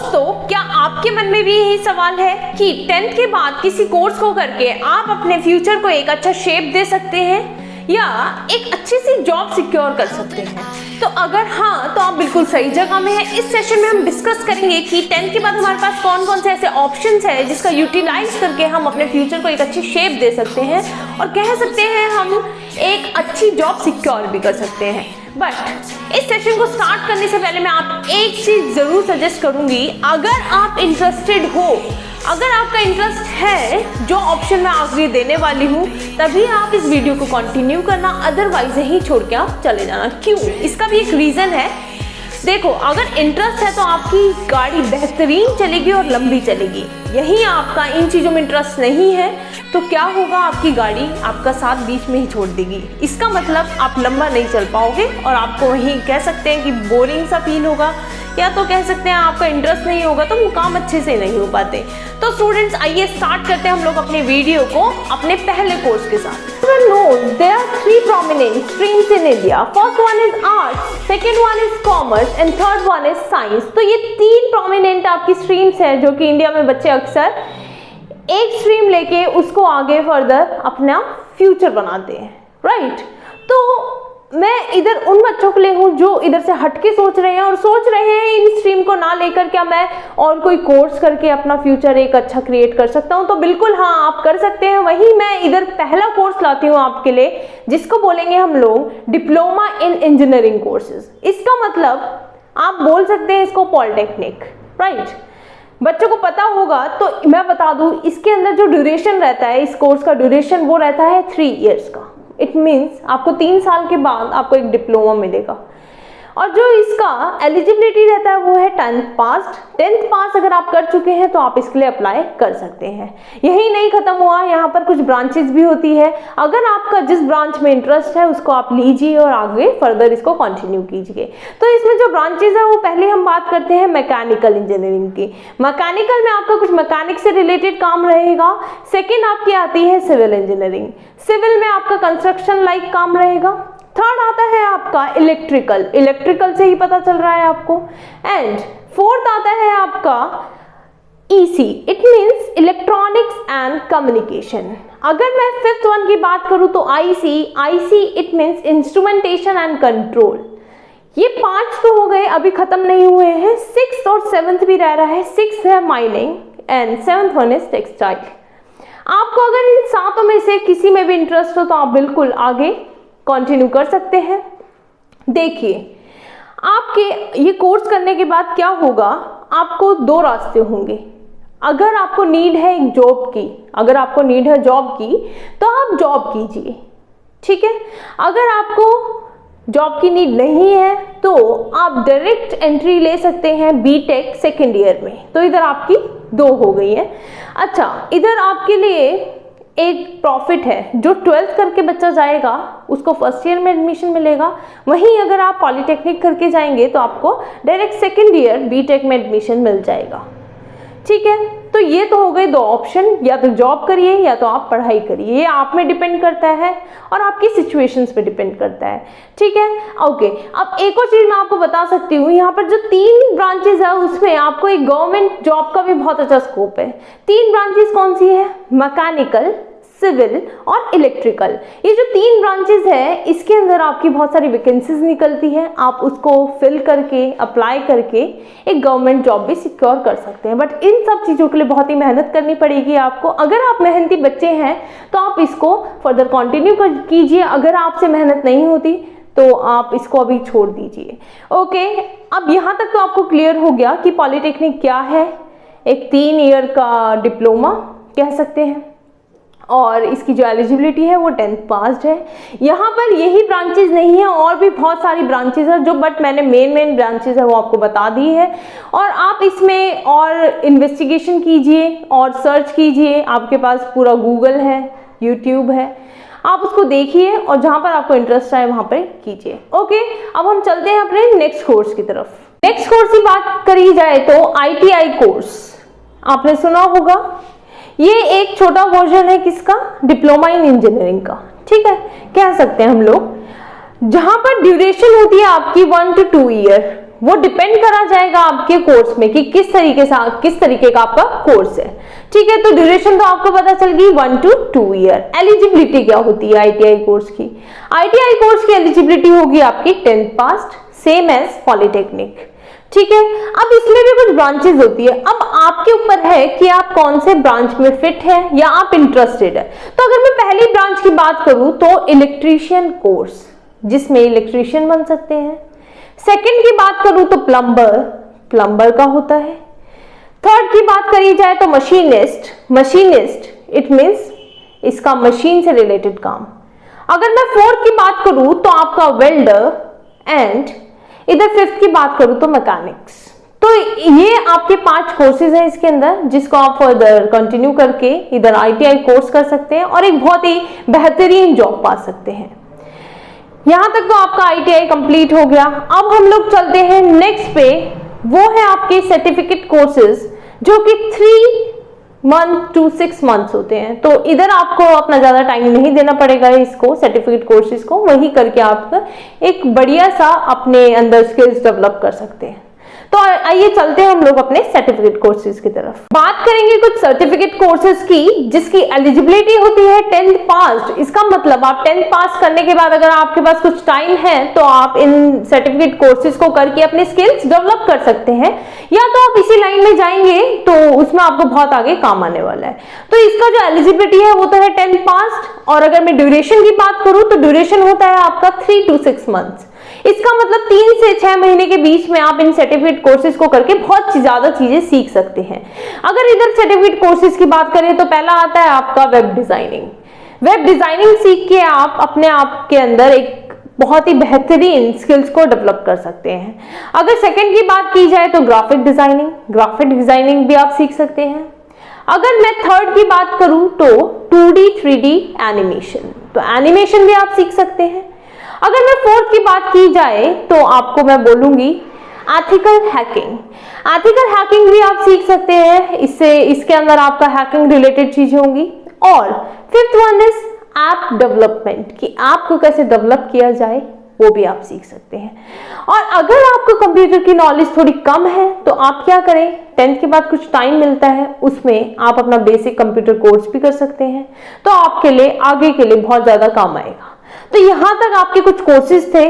तो क्या आपके मन में भी यही सवाल है कि 10th के बाद किसी कोर्स को करके आप अपने फ्यूचर को एक अच्छा शेप दे सकते हैं या एक अच्छी सी जॉब सिक्योर कर सकते हैं? तो अगर हाँ, तो आप बिल्कुल सही जगह में हैं। इस सेशन में हम डिस्कस करेंगे कि 10th के बाद हमारे पास कौन कौन से ऐसे ऑप्शंस है जिसका यूटिलाइज करके हम अपने फ्यूचर को एक अच्छी शेप दे सकते हैं और कह सकते हैं हम एक अच्छी जॉब सिक्योर भी कर सकते हैं। बट इस सेशन को स्टार्ट करने से पहले मैं आप एक चीज जरूर सजेस्ट करूंगी, अगर आप इंटरेस्टेड हो, अगर आपका इंटरेस्ट है जो ऑप्शन मैं आखिरी देने वाली हूँ, तभी आप इस वीडियो को कंटिन्यू करना, अदरवाइज यहीं छोड़ के आप चले जाना। क्यों? इसका भी एक रीजन है। देखो, अगर इंटरेस्ट है तो आपकी गाड़ी बेहतरीन चलेगी और लंबी चलेगी। यही आपका इन चीज़ों में इंटरेस्ट नहीं है तो क्या होगा, आपकी गाड़ी आपका साथ बीच में ही छोड़ देगी। इसका मतलब आप लंबा नहीं चल पाओगे और आपको वहीं कह सकते हैं कि बोरिंग सा फील होगा, या तो कह सकते हैं आपका इंटरेस्ट नहीं होगा तो वो काम अच्छे से नहीं हो पाते। तो स्टूडेंट्स, आइए स्टार्ट करते हैं हम लोग अपने वीडियो को अपने पहले कोर्स के साथ। There are 3 prominent streams in India. First one is arts, second one is commerce and third one is science. तो ये 3 prominent आपकी स्ट्रीम्स हैं जो कि इंडिया में बच्चे अक्सर एक स्ट्रीम लेके उसको आगे फर्दर अपना फ्यूचर बनाते हैं, राइट? तो मैं इधर उन बच्चों के लिए हूँ जो इधर से हटके सोच रहे हैं और सोच रहे हैं इन स्ट्रीम को ना लेकर क्या मैं और कोई कोर्स करके अपना फ्यूचर एक अच्छा क्रिएट कर सकता हूँ। तो बिल्कुल हाँ, आप कर सकते हैं। वही मैं इधर पहला कोर्स लाती हूँ आपके लिए, जिसको बोलेंगे हम लोग डिप्लोमा इन इंजीनियरिंग कोर्सेज। इसका मतलब आप बोल सकते हैं इसको पॉलिटेक्निक, राइट? बच्चों को पता होगा तो मैं बता दूं, इसके अंदर जो ड्यूरेशन रहता है, इस कोर्स का ड्यूरेशन वो रहता है 3 इयर्स का। इट मीन्स आपको 3 साल के बाद आपको एक डिप्लोमा मिलेगा और जो इसका एलिजिबिलिटी रहता है वो है 10th पास। 10th पास अगर आप कर चुके हैं तो आप इसके लिए अप्लाई कर सकते हैं। यही नहीं खत्म हुआ, यहाँ पर कुछ ब्रांचेस भी होती है। अगर आपका जिस ब्रांच में इंटरेस्ट है उसको आप लीजिए और आगे फर्दर इसको कंटिन्यू कीजिए। तो इसमें जो ब्रांचेस है वो पहले हम बात करते हैं मैकेनिकल इंजीनियरिंग की। मैकेनिकल में आपका कुछ मैकेनिक से रिलेटेड काम रहेगा। सेकेंड आपकी आती है सिविल इंजीनियरिंग। सिविल में आपका कंस्ट्रक्शन लाइक काम रहेगा। थर्ड आता है आपका इलेक्ट्रिकल, इलेक्ट्रिकल से ही पता चल रहा है आपको। एंड फोर्थ आता है आपका EC, it means electronics and communication. अगर मैं फिफ्थ वन की बात करूं तो IC, IC it means instrumentation and control. ये 5 तो हो गए, अभी खत्म नहीं हुए हैं। 6th और 7th भी रह रहा है। 6th है mining and 7th one is textile. आपको अगर इन 7 में से किसी में भी इंटरेस्ट हो तो आप बिल्कुल आगे कंटिन्यू कर सकते हैं। देखिए, आपके ये कोर्स करने के बाद क्या होगा, आपको 2 रास्ते होंगे। अगर आपको नीड है एक जॉब की, अगर आपको नीड है जॉब की तो आप जॉब कीजिए, ठीक है। अगर आपको जॉब की नीड नहीं है तो आप डायरेक्ट एंट्री ले सकते हैं बीटेक सेकेंड ईयर में। तो इधर आपकी 2 हो गई है। अच्छा, इधर आपके लिए एक प्रॉफिट है, जो 12th करके बच्चा जाएगा उसको फर्स्ट ईयर में एडमिशन मिलेगा। वहीं अगर आप पॉलिटेक्निक करके जाएंगे तो आपको डायरेक्ट सेकेंड ईयर बीटेक में एडमिशन मिल जाएगा, ठीक है। तो ये तो हो गए 2 ऑप्शन, या तो जॉब करिए या तो आप पढ़ाई करिए। ये आप में डिपेंड करता है और आपकी सिचुएशंस पे डिपेंड करता है, ठीक है। ओके, अब एक और चीज़ मैं आपको बता सकती हूँ, यहाँ पर जो 3 ब्रांचेज है उसमें आपको एक गवर्नमेंट जॉब का भी बहुत अच्छा स्कोप है। 3 ब्रांचेज कौन सी है? मैकेनिकल, सिविल और इलेक्ट्रिकल। ये जो 3 ब्रांचेस है इसके अंदर आपकी बहुत सारी वैकेंसीज निकलती है। आप उसको फिल करके अप्लाई करके एक गवर्नमेंट जॉब भी सिक्योर कर सकते हैं। बट इन सब चीज़ों के लिए बहुत ही मेहनत करनी पड़ेगी आपको। अगर आप मेहनती बच्चे हैं तो आप इसको फर्दर कंटिन्यू कीजिए। अगर आपसे मेहनत नहीं होती तो आप इसको अभी छोड़ दीजिए। ओके, अब यहाँ तक तो आपको क्लियर हो गया कि पॉलिटेक्निक क्या है। एक 3 ईयर का डिप्लोमा कह सकते हैं और इसकी जो एलिजिबिलिटी है वो 10th पास्ड है। यहाँ पर यही ब्रांचेज नहीं है, और भी बहुत सारी ब्रांचेज है जो, बट मैंने मेन ब्रांचेज है वो आपको बता दी है। और आप इसमें और इन्वेस्टिगेशन कीजिए और सर्च कीजिए। आपके पास पूरा गूगल है, यूट्यूब है, आप उसको देखिए और जहाँ पर आपको इंटरेस्ट आए वहाँ पर कीजिए। ओके, अब हम चलते हैं अपने नेक्स्ट कोर्स की तरफ। नेक्स्ट कोर्स की बात करी जाए तो ITI कोर्स आपने सुना होगा। ये एक छोटा वर्जन है किसका? डिप्लोमा इन इंजीनियरिंग का, ठीक है, कह सकते हैं हम लोग। जहां पर ड्यूरेशन होती है आपकी 1 to 2 ईयर, वो डिपेंड करा जाएगा आपके कोर्स में कि किस तरीके का आपका कोर्स है। ठीक है, तो ड्यूरेशन तो आपको पता चल गई 1 to 2 ईयर। एलिजिबिलिटी क्या होती है आईटीआई कोर्स की? आईटीआई कोर्स की एलिजिबिलिटी होगी आपकी 10th पास, सेम एज पॉलिटेक्निक। ठीक है, अब इसमें भी कुछ ब्रांचेस होती है। अब आपके ऊपर है कि आप कौन से ब्रांच में फिट है या आप इंटरेस्टेड है। तो अगर मैं पहली ब्रांच की बात करूं तो इलेक्ट्रीशियन कोर्स, जिसमें इलेक्ट्रीशियन बन सकते हैं। सेकंड की बात करूं तो प्लम्बर का होता है। थर्ड की बात करी जाए तो मशीनिस्ट इट मींस इसका मशीन से रिलेटेड काम। अगर मैं फोर्थ की बात करूं तो आपका वेल्डर, एंड इधर फिफ्थ की बात करूं तो मैकेनिक्स। तो ये आपके 5 कोर्सेज हैं इसके अंदर, जिसको आप फर्दर कंटिन्यू करके इधर आईटीआई कोर्स कर सकते हैं और एक बहुत ही बेहतरीन जॉब पा सकते हैं। यहां तक तो आपका आईटीआई कंप्लीट हो गया। अब हम लोग चलते हैं नेक्स्ट पे, वो है आपके सर्टिफिकेट कोर्सेज, जो कि 3 मंथ to 6 मंथ्स होते हैं। तो इधर आपको अपना ज्यादा टाइम नहीं देना पड़ेगा इसको, सर्टिफिकेट कोर्सेज को, वही करके आप एक बढ़िया सा अपने अंदर स्किल्स डेवलप कर सकते हैं। तो आइए चलते हैं हम लोग अपने सर्टिफिकेट कोर्सेज की तरफ। बात करेंगे कुछ सर्टिफिकेट कोर्सेज की जिसकी एलिजिबिलिटी होती है 10th पास। इसका मतलब आप 10th पास करने के बाद अगर आपके पास कुछ टाइम है तो आप इन सर्टिफिकेट कोर्सेज को करके अपने स्किल्स डेवलप कर सकते हैं, या तो आप इसी लाइन में जाएंगे तो उसमें आपको बहुत आगे काम आने वाला है। तो इसका जो एलिजिबिलिटी है वो तो है 10th पास। और अगर मैं ड्यूरेशन की बात करूं तो ड्यूरेशन होता है आपका 3 to 6 मंथ्स। इसका मतलब 3 से 6 महीने के बीच में आप इन सर्टिफिकेट कोर्सेज को करके बहुत ज्यादा चीजें सीख सकते हैं। अगर इधर सर्टिफिकेट कोर्सेज की बात करें तो पहला आता है आपका वेब डिजाइनिंग सीख के आप अपने आप के अंदर एक बहुत ही बेहतरीन स्किल्स को डेवलप कर सकते हैं। अगर सेकंड की बात की जाए तो ग्राफिक डिजाइनिंग भी आप सीख सकते हैं। अगर मैं थर्ड की बात करूं तो 2D 3D एनिमेशन, तो एनिमेशन भी आप सीख सकते हैं। अगर मैं फोर्थ की बात की जाए तो आपको मैं बोलूंगी एथिकल हैकिंग भी आप सीख सकते हैं। इसके अंदर आपका हैकिंग रिलेटेड चीजें होंगी। और fifth one is app development, कि ऐप को कैसे डेवलप किया जाए वो भी आप सीख सकते हैं। और अगर आपको कंप्यूटर की नॉलेज थोड़ी कम है तो आप क्या करें, 10th के बाद कुछ टाइम मिलता है, उसमें आप अपना बेसिक कंप्यूटर कोर्स भी कर सकते हैं। तो आपके लिए आगे के लिए बहुत ज्यादा काम आएगा। तो यहां तक आपके कुछ कोर्सेज थे।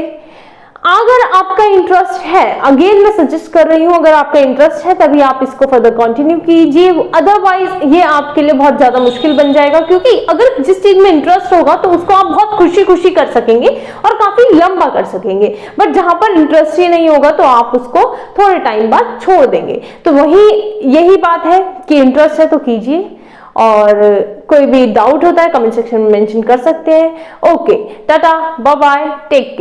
अगर आपका इंटरेस्ट है, अगेन मैं सजेस्ट कर रही हूं, अगर आपका इंटरेस्ट है तभी आप इसको फर्दर कंटिन्यू कीजिए, अदरवाइज ये आपके लिए बहुत ज्यादा मुश्किल बन जाएगा। क्योंकि अगर जिस चीज में इंटरेस्ट होगा तो उसको आप बहुत खुशी कर सकेंगे और काफी लंबा कर सकेंगे, बट जहां पर इंटरेस्ट ही नहीं होगा तो आप उसको थोड़े टाइम बाद छोड़ देंगे। तो यही बात है कि इंटरेस्ट है तो कीजिए, और कोई भी डाउट होता है कमेंट सेक्शन में मेंशन कर सकते हैं। Okay, tata, bye bye, take care.